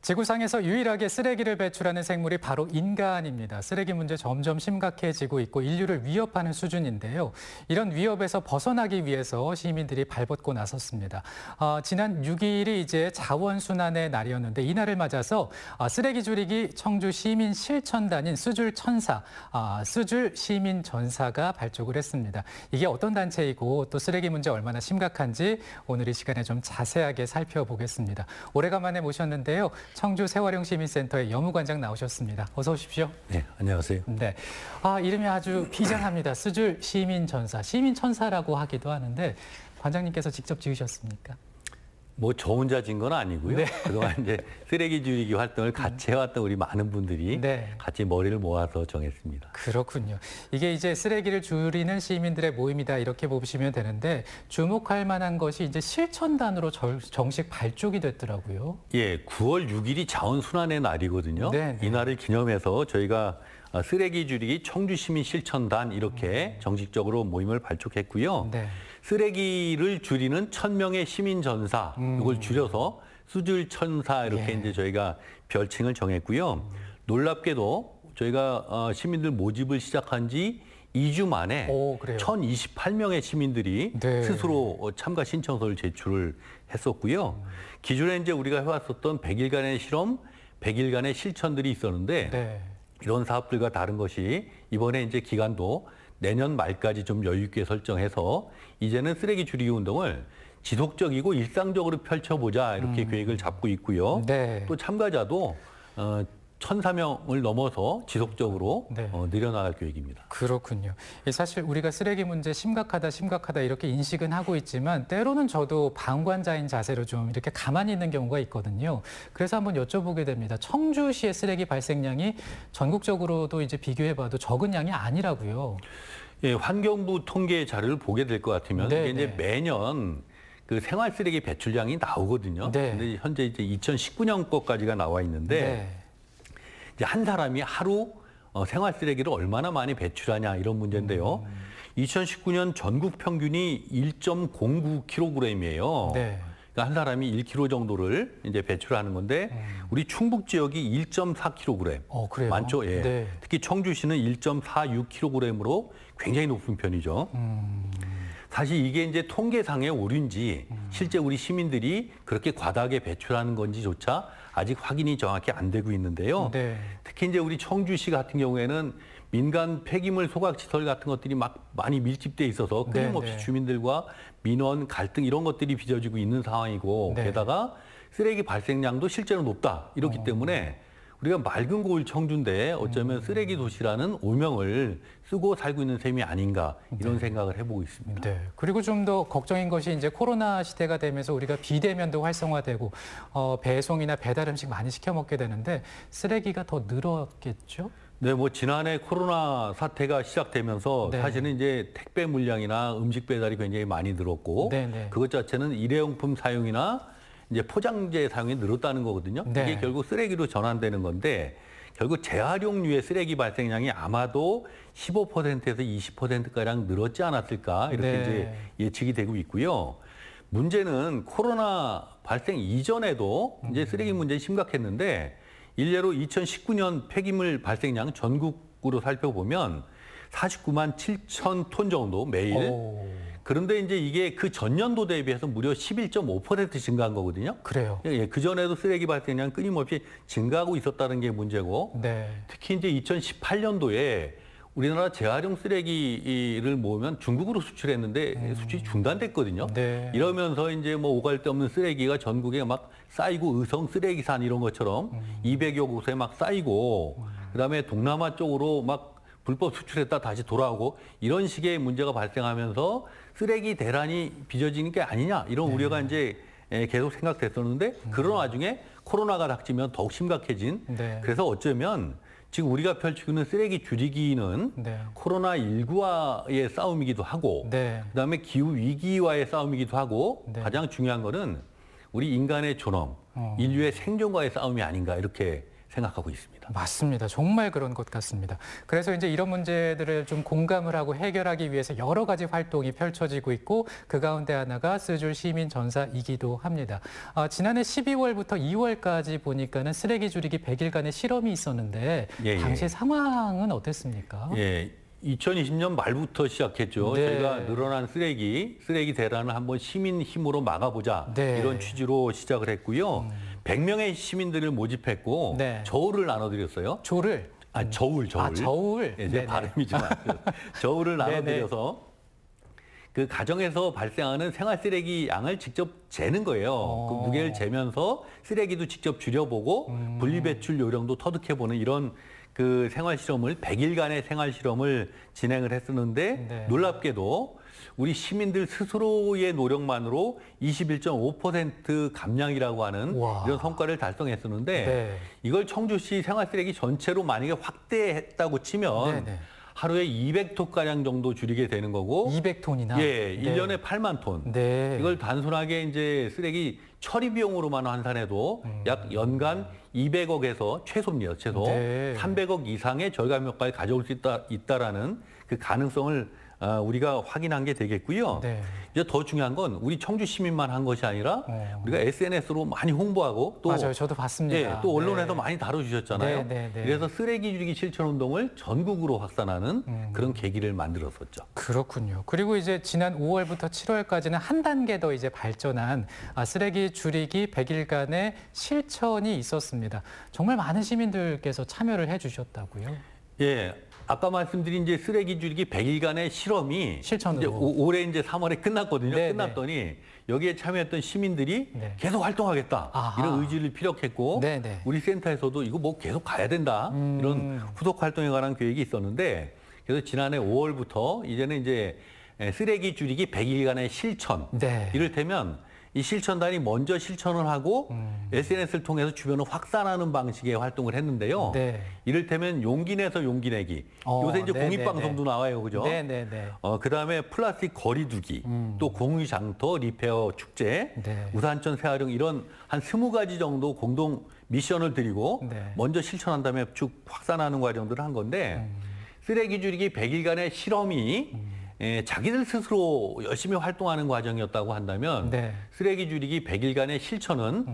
지구상에서 유일하게 쓰레기를 배출하는 생물이 바로 인간입니다. 쓰레기 문제 점점 심각해지고 있고 인류를 위협하는 수준인데요. 이런 위협에서 벗어나기 위해서 시민들이 발벗고 나섰습니다. 지난 6일이 이제 자원순환의 날이었는데 이날을 맞아서 쓰레기 줄이기 청주 시민 실천단인 쓰줄천사, 쓰줄 시민 전사가 발족을 했습니다. 이게 어떤 단체이고 또 쓰레기 문제 얼마나 심각한지 오늘 이 시간에 좀 자세하게 살펴보겠습니다. 오래간만에 모셨는데요. 청주 세월용 시민센터의 여무관장 나오셨습니다. 어서 오십시오. 네, 안녕하세요. 네, 이름이 아주 비장합니다. 쓰줄 시민전사, 시민천사라고 하기도 하는데 관장님께서 직접 지으셨습니까? 뭐 저 혼자 진 건 아니고요. 네. 그동안 이제 쓰레기 줄이기 활동을 같이 해왔던 우리 많은 분들이 네. 같이 머리를 모아서 정했습니다. 그렇군요. 이게 이제 쓰레기를 줄이는 시민들의 모임이다 이렇게 보시면 되는데 주목할 만한 것이 이제 실천단으로 정식 발족이 됐더라고요. 예, 9월 6일이 자원순환의 날이거든요. 네, 네. 이 날을 기념해서 저희가 쓰레기 줄이기 청주시민 실천단 이렇게 정식적으로 모임을 발족했고요. 네. 쓰레기를 줄이는 1000명의 시민전사, 이걸 줄여서 쓰줄천사 이렇게 예. 이제 저희가 별칭을 정했고요. 놀랍게도 저희가 시민들 모집을 시작한 지 2주 만에 그래요? 1028명의 시민들이 네. 스스로 참가 신청서를 제출을 했었고요. 기존에 이제 우리가 해왔었던 100일간의 실험, 100일간의 실천들이 있었는데 네. 이런 사업들과 다른 것이 이번에 이제 기간도 내년 말까지 좀 여유 있게 설정해서 이제는 쓰레기 줄이기 운동을 지속적이고 일상적으로 펼쳐보자 이렇게 계획을 잡고 있고요. 네. 또 참가자도 1,004명을 넘어서 지속적으로 네. 늘어나갈 계획입니다. 그렇군요. 사실 우리가 쓰레기 문제 심각하다 이렇게 인식은 하고 있지만 때로는 저도 방관자인 자세로 좀 이렇게 가만히 있는 경우가 있거든요. 그래서 한번 여쭤보게 됩니다. 청주시의 쓰레기 발생량이 전국적으로도 이제 비교해봐도 적은 양이 아니라고요. 예, 환경부 통계 자료를 보게 될 것 같으면 네, 이게 이제 네. 매년 그 생활 쓰레기 배출량이 나오거든요. 네. 근데 현재 이제 2019년 거까지가 나와 있는데 네. 이제 한 사람이 하루 생활 쓰레기를 얼마나 많이 배출하냐 이런 문제인데요. 2019년 전국 평균이 1.09kg이에요. 네. 그러니까 한 사람이 1kg 정도를 이제 배출하는 건데 우리 충북 지역이 1.4kg. 그래요? 많죠? 예. 네. 특히 청주시는 1.46kg으로 굉장히 높은 편이죠. 사실 이게 이제 통계상의 오류인지 실제 우리 시민들이 그렇게 과다하게 배출하는 건지조차 아직 확인이 정확히 안 되고 있는데요. 네. 특히 이제 우리 청주시 같은 경우에는 민간 폐기물 소각시설 같은 것들이 막 많이 밀집돼 있어서 끊임없이 네. 주민들과 민원 갈등 이런 것들이 빚어지고 있는 상황이고 네. 게다가 쓰레기 발생량도 실제로 높다. 이렇기 때문에 우리가 맑은 고을 청주인데 어쩌면 쓰레기 도시라는 오명을 쓰고 살고 있는 셈이 아닌가 이런 생각을 해보고 있습니다. 네. 그리고 좀 더 걱정인 것이 이제 코로나 시대가 되면서 우리가 비대면도 활성화되고 배송이나 배달 음식 많이 시켜 먹게 되는데 쓰레기가 더 늘었겠죠? 네, 뭐 지난해 코로나 사태가 시작되면서 네. 사실은 이제 택배 물량이나 음식 배달이 굉장히 많이 늘었고 네, 네. 그것 자체는 일회용품 사용이나 이제 포장재 사용이 늘었다는 거거든요. 네. 이게 결국 쓰레기로 전환되는 건데 결국 재활용류의 쓰레기 발생량이 아마도 15%에서 20%가량 늘었지 않았을까 이렇게 네. 이제 예측이 되고 있고요. 문제는 코로나 발생 이전에도 이제 쓰레기 문제 심각했는데 일례로 2019년 폐기물 발생량 전국으로 살펴보면 49만 7천 톤 정도 매일. 그런데 이제 이게 그 전년도 대비해서 무려 11.5% 증가한 거거든요. 그래요. 예, 그전에도 쓰레기 발생량 끊임없이 증가하고 있었다는 게 문제고 네. 특히 이제 2018년도에 우리나라 재활용 쓰레기를 모으면 중국으로 수출했는데 수출이 중단됐거든요. 네. 이러면서 이제 뭐 오갈 데 없는 쓰레기가 전국에 막 쌓이고 의성 쓰레기산 이런 것처럼 200여 곳에 막 쌓이고 그다음에 동남아 쪽으로 막 불법 수출했다 다시 돌아오고 이런 식의 문제가 발생하면서 쓰레기 대란이 빚어지는 게 아니냐 이런 우려가 이제 계속 생각됐었는데 그런 와중에 코로나가 닥치면 더욱 심각해진 네. 그래서 어쩌면 지금 우리가 펼치고 있는 쓰레기 줄이기는 네. 코로나19와의 싸움이기도 하고 네. 그다음에 기후 위기와의 싸움이기도 하고 네. 가장 중요한 거는 우리 인간의 존엄, 인류의 생존과의 싸움이 아닌가 이렇게 생각하고 있습니다. 맞습니다. 정말 그런 것 같습니다. 그래서 이제 이런 문제들을 좀 공감을 하고 해결하기 위해서 여러 가지 활동이 펼쳐지고 있고 그 가운데 하나가 쓰줄 시민 전사이기도 합니다. 지난해 12월부터 2월까지 보니까는 쓰레기 줄이기 100일간의 실험이 있었는데 예, 당시 상황은 어땠습니까? 예. 2020년 말부터 시작했죠. 네. 저희가 늘어난 쓰레기 대란을 한번 시민 힘으로 막아보자. 네. 이런 취지로 시작을 했고요. 100명의 시민들을 모집했고 네. 저울을 나눠드렸어요. 조를? 저울. 저울. 예, 제 네네. 발음이 좀 저울을 네네. 나눠드려서 그 가정에서 발생하는 생활 쓰레기 양을 직접 재는 거예요. 그 무게를 재면서 쓰레기도 직접 줄여보고 분리배출 요령도 터득해보는 이런 그 생활 실험을 100일간의 생활 실험을 진행을 했었는데 네. 놀랍게도 우리 시민들 스스로의 노력만으로 21.5% 감량이라고 하는 우와. 이런 성과를 달성했었는데 네. 이걸 청주시 생활 쓰레기 전체로 만약에 확대했다고 치면 네네. 하루에 200톤가량 정도 줄이게 되는 거고 200톤이나? 예, 네. 1년에 8만 톤. 네. 이걸 단순하게 이제 쓰레기 처리 비용으로만 환산해도 약 연간 200억에서 최소입니다. 최소 네. 300억 이상의 절감 효과를 가져올 수 있다라는 그 가능성을 우리가 확인한 게 되겠고요. 네. 이제 더 중요한 건 우리 청주 시민만 한 것이 아니라 우리가 SNS로 많이 홍보하고 또 맞아요. 저도 봤습니다. 예, 또 언론에서 네. 많이 다뤄주셨잖아요. 네. 그래서 쓰레기 줄이기 실천 운동을 전국으로 확산하는 그런 계기를 만들었었죠. 그렇군요. 그리고 이제 지난 5월부터 7월까지는 한 단계 더 이제 발전한 쓰레기 줄이기 100일간의 실천이 있었습니다. 정말 많은 시민들께서 참여를 해주셨다고요? 예. 아까 말씀드린 이제 쓰레기 줄이기 100일간의 실험이 실천으로. 이제 올해 이제 3월에 끝났거든요. 네, 끝났더니 여기에 참여했던 시민들이 네. 계속 활동하겠다. 아하. 이런 의지를 피력했고 네, 네. 우리 센터에서도 이거 뭐 계속 가야 된다. 이런 후속 활동에 관한 계획이 있었는데 그래서 지난해 5월부터 이제는 이제 쓰레기 줄이기 100일간의 실천. 네. 이를테면 이 실천단이 먼저 실천을 하고 SNS를 통해서 주변을 확산하는 방식의 활동을 했는데요. 네. 이를테면 용기 내서 용기 내기. 요새 이제 네, 공익방송도 나와요. 그죠? 네네네. 그다음에 플라스틱 거리두기, 또 공유장터, 리페어 축제, 네. 우산천 재활용 이런 한 20가지 정도 공동 미션을 드리고 네. 먼저 실천한 다음에 쭉 확산하는 과정들을 한 건데 쓰레기 줄이기 100일간의 실험이 자기들 스스로 열심히 활동하는 과정이었다고 한다면 네. 쓰레기 줄이기 100일간의 실천은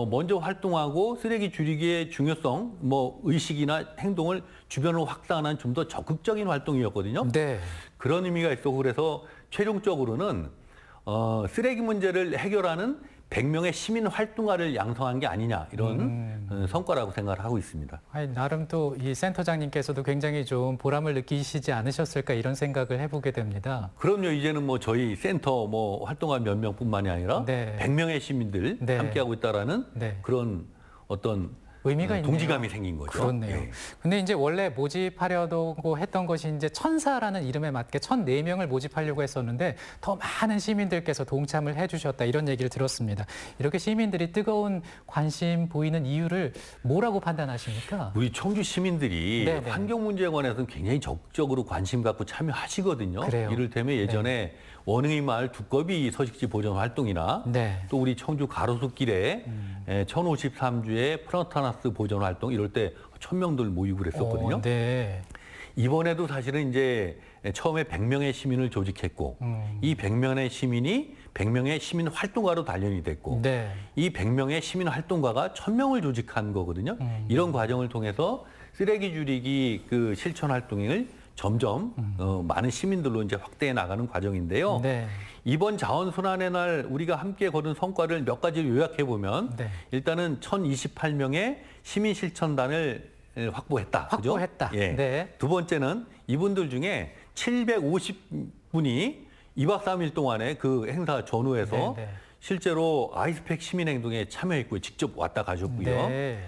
먼저 활동하고 쓰레기 줄이기의 중요성, 뭐 의식이나 행동을 주변으로 확산하는 좀 더 적극적인 활동이었거든요. 네. 그런 의미가 있었고 그래서 최종적으로는 쓰레기 문제를 해결하는 100명의 시민 활동가를 양성한 게 아니냐 이런 성과라고 생각을 하고 있습니다. 아니, 나름 또 이 센터장님께서도 굉장히 좀 보람을 느끼시지 않으셨을까 이런 생각을 해보게 됩니다. 그럼요. 이제는 뭐 저희 센터 뭐 활동가 몇 명뿐만이 아니라 네. 100명의 시민들 네. 함께하고 있다라는 네. 그런 어떤 의미가 있네요. 동지감이 생긴 거죠. 그렇네요. 예. 근데 이제 원래 모집하려고 했던 것이 이제 천사라는 이름에 맞게 1,004명을 모집하려고 했었는데 더 많은 시민들께서 동참을 해주셨다 이런 얘기를 들었습니다. 이렇게 시민들이 뜨거운 관심 보이는 이유를 뭐라고 판단하십니까? 우리 청주 시민들이 네네. 환경 문제에 관해서는 굉장히 적극적으로 관심 갖고 참여하시거든요. 그래요. 이를테면 예전에 원흥이 마을 두꺼비 서식지 보존 활동이나 네. 또 우리 청주 가로수길에 1053주의 프런타나스 보존 활동 이럴 때 1000명들 모이고 그랬었거든요. 네. 이번에도 사실은 이제 처음에 100명의 시민을 조직했고 이 100명의 시민이 100명의 시민 활동가로 단련이 됐고 네. 이 100명의 시민 활동가가 1000명을 조직한 거거든요. 이런 과정을 통해서 쓰레기 줄이기 그 실천 활동을 점점 많은 시민들로 이제 확대해 나가는 과정인데요. 네. 이번 자원순환의 날 우리가 함께 거둔 성과를 몇 가지로 요약해 보면 네. 일단은 1028명의 시민 실천단을 확보했다. 그죠? 확보했다. 예. 네. 두 번째는 이분들 중에 750분이 2박 3일 동안에 그 행사 전후에서 네, 네. 실제로 아이스팩 시민행동에 참여했고요. 직접 왔다 가셨고요. 네.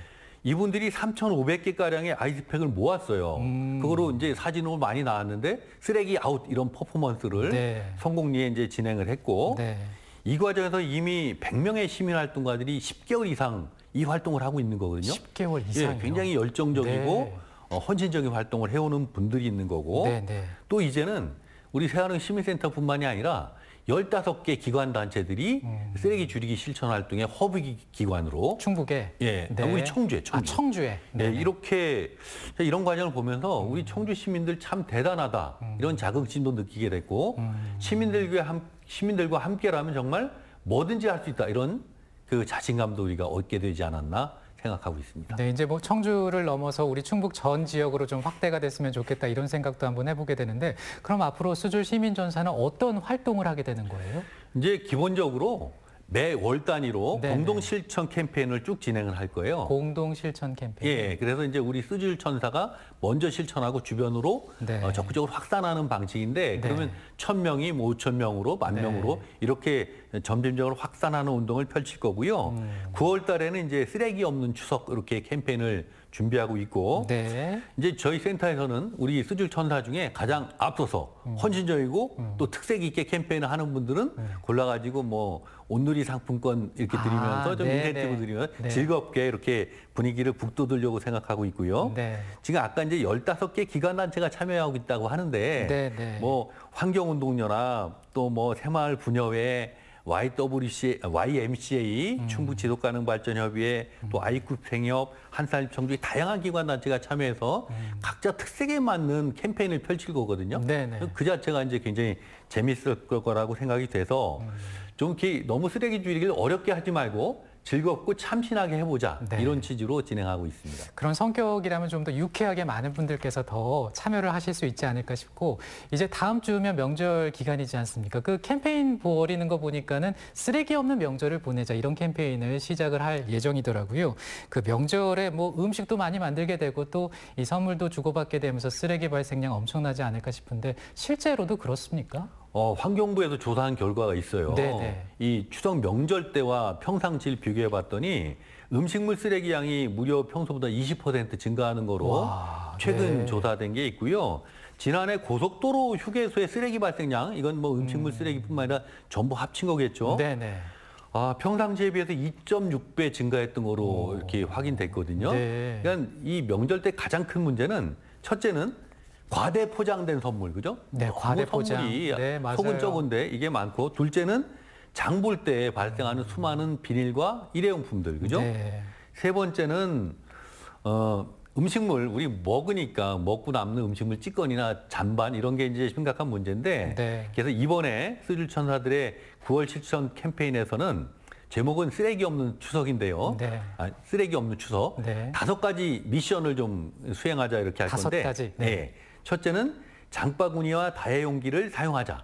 이분들이 3,500개가량의 아이스팩을 모았어요. 그거로 이제 사진으로 많이 나왔는데 쓰레기 아웃 이런 퍼포먼스를 네. 성공리에 이제 진행을 했고 네. 이 과정에서 이미 100명의 시민활동가들이 10개월 이상 이 활동을 하고 있는 거거든요. 10개월 이상이요. 예, 굉장히 열정적이고 네. 헌신적인 활동을 해오는 분들이 있는 거고 네, 네. 또 이제는 우리 세아릉 시민센터뿐만이 아니라 15개 기관 단체들이 쓰레기 줄이기 실천 활동의 허브 기관으로 충북에 예, 네. 우리 청주에 청주에 네, 이렇게 이런 과정을 보면서 우리 청주 시민들 참 대단하다 이런 자긍심도 느끼게 됐고 시민들과 함께라면 정말 뭐든지 할 수 있다 이런 그 자신감도 우리가 얻게 되지 않았나 생각하고 있습니다. 네, 이제 뭐 청주를 넘어서 우리 충북 전 지역으로 좀 확대가 됐으면 좋겠다 이런 생각도 한번 해보게 되는데 그럼 앞으로 수줄 시민전사는 어떤 활동을 하게 되는 거예요? 이제 기본적으로 매월 단위로 네네. 공동 실천 캠페인을 쭉 진행을 할 거예요. 공동 실천 캠페인. 예, 그래서 이제 우리 쓰줄 천사가 먼저 실천하고 주변으로 네. 적극적으로 확산하는 방식인데 그러면 1,000명이 5,000명으로 10,000명으로 이렇게 점진적으로 확산하는 운동을 펼칠 거고요. 9월 달에는 이제 쓰레기 없는 추석 이렇게 캠페인을 준비하고 있고 네. 이제 저희 센터에서는 우리 쓰줄 천사 중에 가장 앞서서 헌신적이고 또 특색 있게 캠페인을 하는 분들은 골라가지고 뭐 온누리 상품권 이렇게 드리면서 좀 네네. 인센티브 드리면 네. 즐겁게 이렇게 분위기를 북돋으려고 생각하고 있고요. 네. 지금 아까 이제 15개 기관단체가 참여하고 있다고 하는데 네네. 뭐 환경운동연합 또 뭐 새마을 분여회 YMCA, 충북 지속가능발전협의회, 또 아이쿠 생협, 한산입청주 다양한 기관단체가 참여해서 각자 특색에 맞는 캠페인을 펼칠 거거든요. 네네. 그 자체가 이제 굉장히 재밌을 거라고 생각이 돼서 좀 이렇게 너무 쓰레기 줄이기를 어렵게 하지 말고 즐겁고 참신하게 해보자 네. 이런 취지로 진행하고 있습니다. 그런 성격이라면 좀 더 유쾌하게 많은 분들께서 더 참여를 하실 수 있지 않을까 싶고 이제 다음 주면 명절 기간이지 않습니까? 그 캠페인 벌이는 거 보니까는 쓰레기 없는 명절을 보내자 이런 캠페인을 시작을 할 예정이더라고요. 그 명절에 뭐 음식도 많이 만들게 되고 또 이 선물도 주고받게 되면서 쓰레기 발생량 엄청나지 않을까 싶은데 실제로도 그렇습니까? 환경부에서 조사한 결과가 있어요. 네네. 이 추석 명절 때와 평상시를 비교해 봤더니 음식물 쓰레기 양이 무려 평소보다 20% 증가하는 거로 와, 최근 네. 조사된 게 있고요. 지난해 고속도로 휴게소의 쓰레기 발생량, 이건 뭐 음식물 쓰레기뿐만 아니라 전부 합친 거겠죠. 네네. 평상시에 비해서 2.6배 증가했던 거로 이렇게 확인됐거든요. 네. 그러니까 이 명절 때 가장 큰 문제는 첫째는 과대 포장된 선물, 그죠? 네, 과대 너무 포장. 선물이 네, 맞아요. 속은 적은데 이게 많고, 둘째는 장 볼 때 발생하는 수많은 비닐과 일회용품들, 그죠? 네. 세 번째는 음식물 우리 먹으니까 먹고 남는 음식물 찌꺼기나 잔반 이런 게 이제 심각한 문제인데 네. 그래서 이번에 쓰줄 천사들의 9월 실천 캠페인에서는 제목은 쓰레기 없는 추석인데요. 네. 쓰레기 없는 추석. 네. 5가지 미션을 좀 수행하자 이렇게 할 건데. 5가지. 네. 네. 첫째는 장바구니와 다회용기를 사용하자.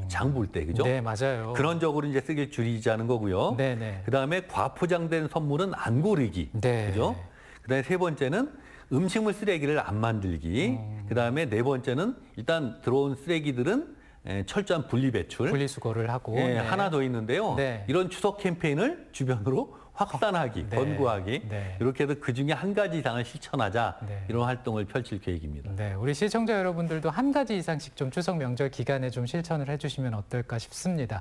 장 볼 때, 그죠? 네, 맞아요. 그런 적으로 이제 쓰기를 줄이자는 거고요. 네네. 그다음에 과포장된 선물은 안 고르기. 네. 그죠? 그다음에 세 번째는 음식물 쓰레기를 안 만들기. 그다음에 네 번째는 일단 들어온 쓰레기들은 철저한 분리 배출. 분리수거를 하고. 예, 네. 하나 더 있는데요. 네. 이런 추석 캠페인을 주변으로 확산하기, 네. 권고하기. 네. 이렇게 해서 그중에 한 가지 이상을 실천하자. 네. 이런 활동을 펼칠 계획입니다. 네, 우리 시청자 여러분들도 한 가지 이상씩 좀 추석 명절 기간에 좀 실천을 해주시면 어떨까 싶습니다.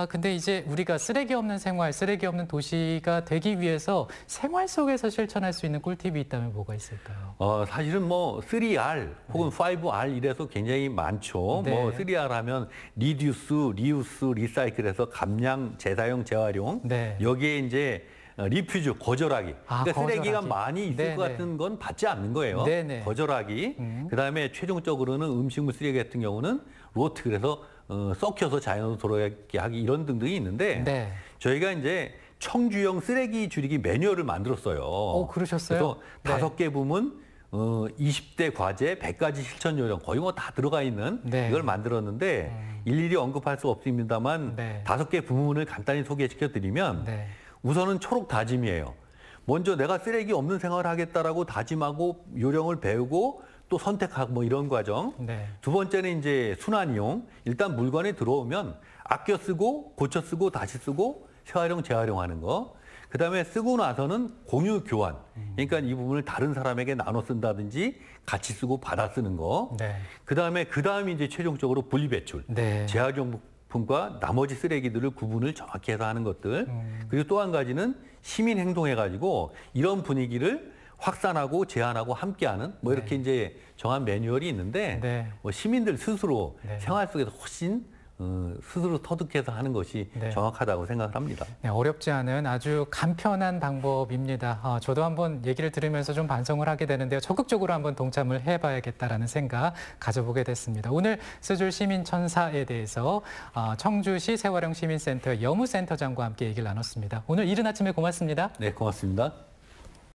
근데 이제 우리가 쓰레기 없는 생활, 쓰레기 없는 도시가 되기 위해서 생활 속에서 실천할 수 있는 꿀팁이 있다면 뭐가 있을까요? 사실은 뭐 3R 혹은 5R 이래서 굉장히 많죠. 네. 뭐 3R 하면 리듀스, 리우스, 리사이클해서 감량, 재사용, 재활용. 네. 여기에 이제 리퓨즈, 거절하기. 그러니까 쓰레기가 거절하기. 많이 있을 네네. 것 같은 건 받지 않는 거예요. 네네. 거절하기. 그다음에 최종적으로는 음식물 쓰레기 같은 경우는 로트, 그래서 썩혀서 자연으로 돌아가게 하기 이런 등등이 있는데 네. 저희가 이제 청주형 쓰레기 줄이기 매뉴얼을 만들었어요. 그러셨어요? 그래서 네. 5개 부문 20대 과제, 100가지 실천 요령 거의 뭐 다 들어가 있는 네. 이걸 만들었는데 일일이 언급할 수 없습니다만 네. 5개 부문을 간단히 소개시켜 드리면 네. 우선은 초록 다짐이에요. 먼저 내가 쓰레기 없는 생활을 하겠다라고 다짐하고 요령을 배우고 또 선택하고 뭐 이런 과정. 네. 두 번째는 이제 순환 이용. 일단 물건이 들어오면 아껴 쓰고 고쳐 쓰고 다시 쓰고 재활용, 재활용하는 거. 그다음에 쓰고 나서는 공유 교환. 그러니까 이 부분을 다른 사람에게 나눠 쓴다든지 같이 쓰고 받아 쓰는 거. 네. 그다음에 이제 최종적으로 분리 배출. 네. 재활용품과 나머지 쓰레기들을 구분을 정확히 해서 하는 것들. 그리고 또 한 가지는 시민 행동해가지고 이런 분위기를 확산하고 제한하고 함께하는 뭐 이렇게 이제 정한 매뉴얼이 있는데 네. 뭐 시민들 스스로 네. 생활 속에서 훨씬 스스로 터득해서 하는 것이 네. 정확하다고 생각을 합니다. 네, 어렵지 않은 아주 간편한 방법입니다. 저도 한번 얘기를 들으면서 좀 반성을 하게 되는데요. 적극적으로 한번 동참을 해봐야겠다라는 생각 가져보게 됐습니다. 오늘 스줄 시민천사에 대해서 청주시 세화령 시민센터 여무센터장과 함께 얘기를 나눴습니다. 오늘 이른 아침에 고맙습니다. 네, 고맙습니다.